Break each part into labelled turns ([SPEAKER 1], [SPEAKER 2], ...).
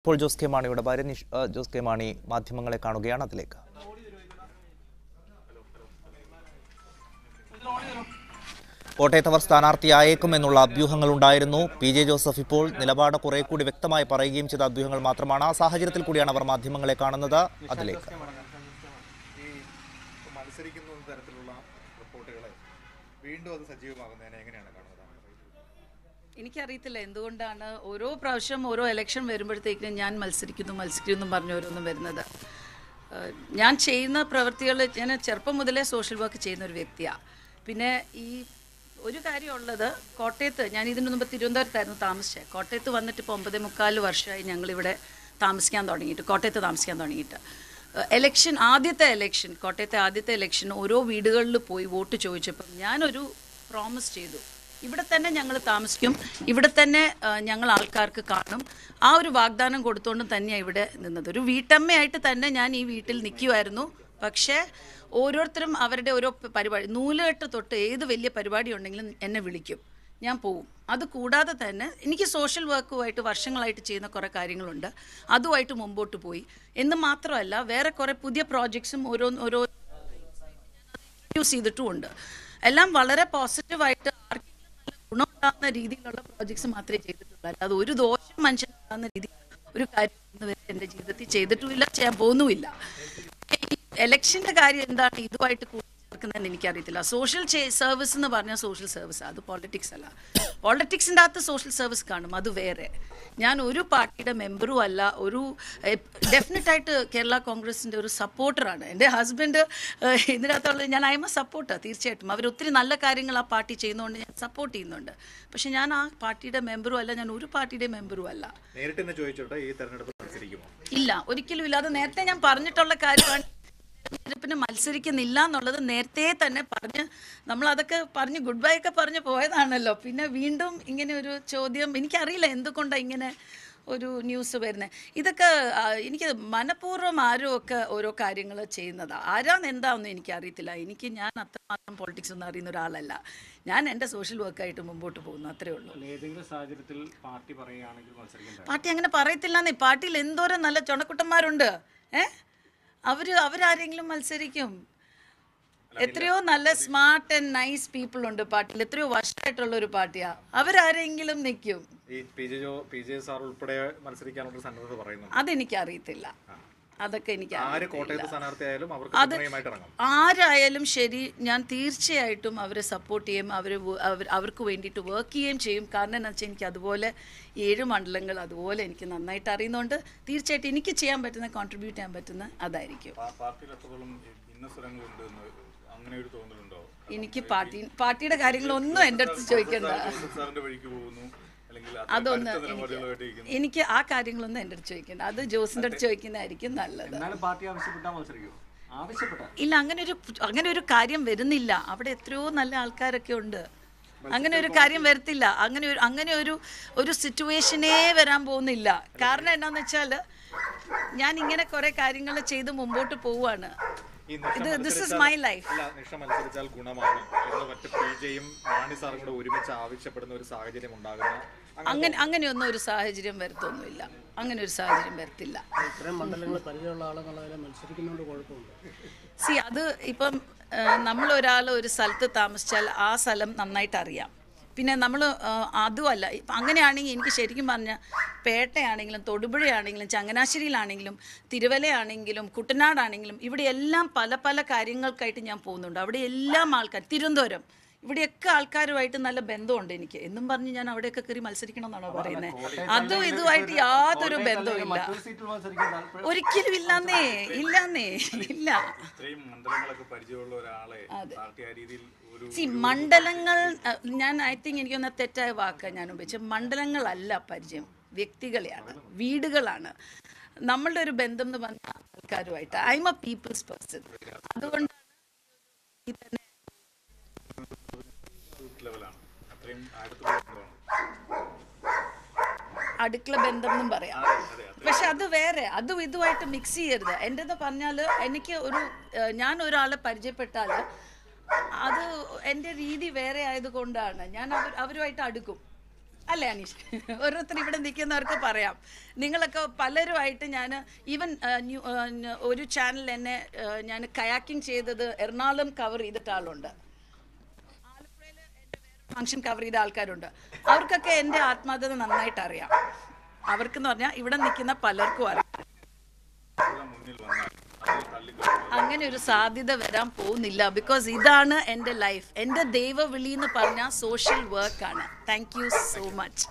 [SPEAKER 1] ഇപ്പോൾ ജോസ് കെ മാണിയുടെ ഭാര്യ ജോസ് കെ മാണി മാധ്യമങ്ങളെ കാണുകയാണ്. അതിലേക്ക് കോട്ടയത്തവർ സ്ഥാനാർത്ഥിയായേക്കുമെന്നുള്ള അഭ്യൂഹങ്ങളുണ്ടായിരുന്നു. പി ജെ ജോസഫ് ഇപ്പോൾ നിലപാട് കുറെ കൂടി വ്യക്തമായി പറയുകയും ചെയ്ത അഭ്യൂഹങ്ങൾ മാത്രമാണ്. ആ സാഹചര്യത്തിൽ കൂടിയാണ് അവർ മാധ്യമങ്ങളെ കാണുന്നത്. അതിലേക്ക്
[SPEAKER 2] എനിക്കറിയത്തില്ല എന്തുകൊണ്ടാണ് ഓരോ പ്രാവശ്യം ഓരോ ഇലക്ഷൻ വരുമ്പോഴത്തേക്കും ഞാൻ മത്സരിക്കുന്നു പറഞ്ഞ് ഓരോന്നും വരുന്നത്. ഞാൻ ചെയ്യുന്ന പ്രവൃത്തികൾ ഞാൻ ചെറുപ്പം മുതലേ സോഷ്യൽ വർക്ക് ചെയ്യുന്ന ഒരു വ്യക്തിയാണ്. പിന്നെ ഈ ഒരു കാര്യമുള്ളത്, കോട്ടയത്ത് ഞാൻ ഇതിനു മുമ്പ് തിരുവനന്തപുരത്തായിരുന്നു താമസിച്ചത്. കോട്ടയത്ത് വന്നിട്ട് ഇപ്പോൾ 9.25 വർഷമായി ഞങ്ങളിവിടെ കോട്ടയത്ത് താമസിക്കാൻ തുടങ്ങിയിട്ട്. കോട്ടയത്തെ ആദ്യത്തെ ഇലക്ഷൻ ഓരോ വീടുകളിൽ പോയി വോട്ട് ചോദിച്ചപ്പം ഞാനൊരു പ്രോമിസ് ചെയ്തു, ഇവിടെ തന്നെ ഞങ്ങൾ താമസിക്കും, ഇവിടെ തന്നെ ഞങ്ങൾ ആൾക്കാർക്ക് കാണും. ആ ഒരു വാഗ്ദാനം കൊടുത്തുകൊണ്ട് തന്നെയാണ് ഇവിടെ നിന്നത്. ഒരു വീട്ടമ്മയായിട്ട് തന്നെ ഞാൻ ഈ വീട്ടിൽ നിൽക്കുമായിരുന്നു. പക്ഷേ ഓരോരുത്തരും അവരുടെ ഓരോ പരിപാടി, നൂലുകെട്ട് തൊട്ട് ഏത് വലിയ പരിപാടി ഉണ്ടെങ്കിലും എന്നെ വിളിക്കും, ഞാൻ പോവും. അത് കൂടാതെ തന്നെ എനിക്ക് സോഷ്യൽ വർക്കുമായിട്ട് വർഷങ്ങളായിട്ട് ചെയ്യുന്ന കുറേ കാര്യങ്ങളുണ്ട്, അതുമായിട്ട് മുമ്പോട്ട് പോയി എന്ന് മാത്രമല്ല വേറെ കുറേ പുതിയ പ്രോജക്ട്സും ഓരോ ഇൻട്രൊഡ്യൂസ് ചെയ്തിട്ടുമുണ്ട്. എല്ലാം വളരെ പോസിറ്റീവായിട്ട് ഗുണമുണ്ടാകുന്ന രീതിയിലുള്ള പ്രോജക്ട്സ് മാത്രമേ ചെയ്തിട്ടുള്ളൂ. അല്ലാതെ ഒരു ദോഷം മനുഷ്യനുണ്ടാകുന്ന രീതിയിൽ ഒരു കാര്യം എൻ്റെ ജീവിതത്തിൽ ചെയ്തിട്ടുമില്ല, ചെയ്യാൻ പോകുന്നുമില്ല. ഈ എലക്ഷൻ്റെ കാര്യം എന്താണ് ഇതുമായിട്ട് കൂട്ടിച്ചേർക്കുന്നതെന്ന് എനിക്കറിയത്തില്ല. സോഷ്യൽ സർവീസ് എന്ന് പറഞ്ഞാൽ സോഷ്യൽ സർവീസ്, അത് പോളിറ്റിക്സ് അല്ല. പോളിറ്റിക്സിൻ്റെ അകത്ത് സോഷ്യൽ സർവീസ് കാണും, അത് വേറെ. ഞാൻ ഒരു പാർട്ടിയുടെ മെമ്പറും അല്ല. ഡെഫിനറ്റായിട്ട് കേരള കോൺഗ്രസിൻ്റെ ഒരു സപ്പോർട്ടറാണ്. എൻ്റെ ഹസ്ബൻഡ് ഇതിനകത്തുള്ളത്. ഞാൻ ഐ എം എ സപ്പോർട്ടർ, തീർച്ചയായിട്ടും. അവരൊത്തിരി നല്ല കാര്യങ്ങൾ ആ പാർട്ടി ചെയ്യുന്നതുകൊണ്ട് ഞാൻ സപ്പോർട്ട് ചെയ്യുന്നുണ്ട്. പക്ഷെ ഞാൻ ആ പാർട്ടിയുടെ മെമ്പറും അല്ല, ഞാൻ ഒരു പാർട്ടിയുടെ മെമ്പറും അല്ല. ഇല്ല, ഒരിക്കലും ഇല്ല. അത് നേരത്തെ ഞാൻ പറഞ്ഞിട്ടുള്ള കാര്യമാണ്. തെരഞ്ഞെടുപ്പിന് മത്സരിക്കുന്നില്ല എന്നുള്ളത് നേരത്തെ തന്നെ നമ്മളതൊക്കെ പറഞ്ഞ് ഗുഡ് ബൈ ഒക്കെ പറഞ്ഞ് പോയതാണല്ലോ. പിന്നെ വീണ്ടും ഇങ്ങനെ ഒരു ചോദ്യം, എനിക്കറിയില്ല എന്തുകൊണ്ടാണ് ഇങ്ങനെ ഒരു ന്യൂസ് വരുന്നത്. ഇതൊക്കെ എനിക്ക് മനഃപൂർവ്വം ആരും ഒക്കെ ഓരോ കാര്യങ്ങൾ ചെയ്യുന്നതാണ്. ആരാന്ന് എന്താണെന്നും എനിക്കറിയത്തില്ല. ഞാൻ അത്രമാത്രം പൊളിറ്റിക്സ് ഒന്നും അറിയുന്ന ഒരാളല്ല. ഞാൻ എൻ്റെ സോഷ്യൽ വർക്കായിട്ട് മുമ്പോട്ട് പോകുന്നു, അത്രേ ഉള്ളൂ. പാർട്ടി അങ്ങനെ പറയത്തില്ലെന്നേ. പാർട്ടിയിൽ എന്തോരം നല്ല ചുണക്കുട്ടന്മാരുണ്ട്. അവരാരെങ്കിലും മത്സരിക്കും. എത്രയോ നല്ല സ്മാർട്ട് ആൻഡ് നൈസ് പീപ്പിൾ ഉണ്ട് പാർട്ടിയിൽ. എത്രയോ വർഷമായിട്ടുള്ള ഒരു പാർട്ടിയാ. അവരാരെങ്കിലും നിൽക്കും. അതെനിക്കറിയത്തില്ല. അതൊക്കെ ആരായാലും ശരി, ഞാൻ തീർച്ചയായിട്ടും അവരെ സപ്പോർട്ട് ചെയ്യും. അവർക്ക് വേണ്ടിയിട്ട് വർക്ക് ചെയ്യുകയും ചെയ്യും. കാരണം എന്താ വെച്ചാൽ എനിക്ക് അതുപോലെ 7 മണ്ഡലങ്ങൾ അതുപോലെ എനിക്ക് നന്നായിട്ട് അറിയുന്നതുകൊണ്ട് തീർച്ചയായിട്ടും എനിക്ക് ചെയ്യാൻ പറ്റുന്ന, കോൺട്രിബ്യൂട്ട് ചെയ്യാൻ പറ്റുന്ന അതായിരിക്കും. എനിക്ക് പാർട്ടിയുടെ കാര്യങ്ങളൊന്നും എൻ്റെ അടുത്ത് ചോദിക്കണ്ട. എനിക്ക് ആ കാര്യങ്ങളൊന്നും എൻ്റെ അടുത്ത് ചോദിക്കണ്ട. അത് ജോസിന്റെ അടുത്ത് ചോദിക്കുന്നതായിരിക്കും നല്ലത്. ഇല്ല, അങ്ങനെ ഒരു കാര്യം വരുന്നില്ല. അവിടെ എത്രയോ നല്ല ആൾക്കാരൊക്കെ ഉണ്ട്. അങ്ങനെ ഒരു കാര്യം വരത്തില്ല. അങ്ങനെ ഒരു സിറ്റുവേഷനേ വരാൻ പോകുന്നില്ല. കാരണം എന്താന്ന് വെച്ചാൽ ഞാൻ ഇങ്ങനെ കുറെ കാര്യങ്ങൾ ചെയ്ത് മുമ്പോട്ട് പോവുകയാണ്. This is my life. അങ്ങനെയൊന്നും ഒരു സാഹചര്യം വരത്തൊന്നുമില്ല. അങ്ങനെ ഒരു സാഹചര്യം വരത്തില്ല. അത് ഇപ്പം നമ്മളൊരാൾ ഒരു സ്ഥലത്ത് താമസിച്ചാൽ ആ സ്ഥലം നന്നായിട്ട് അറിയാം. പിന്നെ നമ്മൾ അതുമല്ല, ഇപ്പം അങ്ങനെയാണെങ്കിൽ എനിക്ക് ശരിക്കും പറഞ്ഞാൽ പേട്ടയാണെങ്കിലും തൊടുപുഴയാണെങ്കിലും ചങ്ങനാശ്ശേരിയിലാണെങ്കിലും തിരുവല്ലയാണെങ്കിലും കുട്ടനാടാണെങ്കിലും ഇവിടെ എല്ലാം പല പല കാര്യങ്ങൾക്കായിട്ട് ഞാൻ പോകുന്നുണ്ട്. അവിടെ എല്ലാം ആൾക്കാർ, തിരുവനന്തപുരം, ഇവിടെയൊക്കെ ആൾക്കാരുമായിട്ട് നല്ല ബന്ധമുണ്ട് എനിക്ക്. എന്നും പറഞ്ഞ് ഞാൻ അവിടെയൊക്കെ കയറി മത്സരിക്കണം എന്നാണോ പറയുന്നത്? അതും ഇതുമായിട്ട് യാതൊരു ബന്ധവും ഇല്ല. ഒരിക്കലും ഇല്ലാന്നേ. ഇല്ല. മണ്ഡലങ്ങൾ, ഞാൻ ഐ തിങ്ക് എനിക്കൊന്ന തെറ്റായ വാക്കാണ് ഞാൻ ഉപയോഗിച്ചത്. മണ്ഡലങ്ങളല്ല പരിചയം, വ്യക്തികളെയാണ്, വീടുകളാണ്. നമ്മളുടെ ഒരു ബന്ധം എന്ന് പറഞ്ഞ ആൾക്കാരുമായിട്ട്. I am a people's person. അതുകൊണ്ടാണ് അടുക്കള ബന്ധം എന്നും പറയാം. പക്ഷെ അത് വേറെ, അതും ഇതുമായിട്ട് മിക്സ് ചെയ്യരുത്. എൻ്റെന്ന് പറഞ്ഞാൽ ഞാൻ ഒരാളെ പരിചയപ്പെട്ടാൽ അത് എൻ്റെ രീതി വേറെ ആയതുകൊണ്ടാണ് ഞാൻ അവരുമായിട്ട് അടുക്കും. അല്ലേ അനീഷ്? ഓരോരുത്തർ ഇവിടെ നിൽക്കുന്നവർക്ക് പറയാം. നിങ്ങളൊക്കെ പലരുമായിട്ട് ഞാൻ ഈവൻ ഒരു ചാനൽ എന്നെ ഞാൻ കയാക്കിംഗ് ചെയ്തത് എറണാകുളം കവർ ചെയ്തിട്ട ആളുണ്ട്, ആലപ്പുഴയിൽ എൻ്റെ വേറെ ഫംഗ്ഷൻ കവർ ചെയ്ത ആൾക്കാരുണ്ട്. അവർക്കൊക്കെ എൻ്റെ ആത്മാർത്ഥത നന്നായിട്ട് അറിയാം. അവർക്കെന്ന് പറഞ്ഞാൽ ഇവിടെ നിൽക്കുന്ന പലർക്കും അറിയാം. അങ്ങനെ ഒരു സാധ്യത വരാൻ പോകുന്നില്ല. ബിക്കോസ് ഇതാണ് എൻ്റെ ലൈഫ്. എൻ്റെ ദൈവവിളി എന്ന് പറഞ്ഞാൽ സോഷ്യൽ വർക്കാണ്. Thank you so much.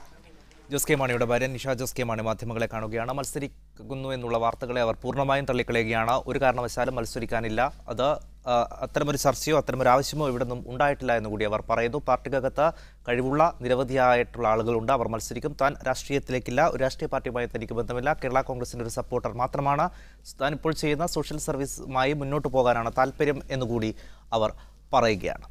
[SPEAKER 1] Jose K മാണിയുടെ ഭാര്യ നിഷ ജോസ് കെ മാണി മാധ്യമങ്ങളെ കാണുകയാണ്. മത്സരിക്കുന്നു എന്നുള്ള വാർത്തകളെ അവർ പൂർണ്ണമായും തള്ളിക്കളയുകയാണ്. ഒരു കാരണവശാലും മത്സരിക്കാനില്ല. അത് അത്തരമൊരു ചർച്ചയോ അത്തരമൊരു ആവശ്യമോ ഇവിടെ നിന്നും ഉണ്ടായിട്ടില്ല എന്നുകൂടി അവർ പറയുന്നു. പാർട്ടിക്കകത്ത് കഴിവുള്ള നിരവധിയായിട്ടുള്ള ആളുകളുണ്ട്, അവർ മത്സരിക്കും. താൻ രാഷ്ട്രീയത്തിലേക്കില്ല, ഒരു രാഷ്ട്രീയ പാർട്ടിയുമായി തനിക്ക് ബന്ധമില്ല, കേരള കോൺഗ്രസിൻ്റെ ഒരു സപ്പോർട്ടർ മാത്രമാണ്, താൻ ഇപ്പോൾ ചെയ്യുന്ന സോഷ്യൽ സർവീസുമായി മുന്നോട്ട് പോകാനാണ് താല്പര്യം എന്നുകൂടി അവർ പറയുകയാണ്.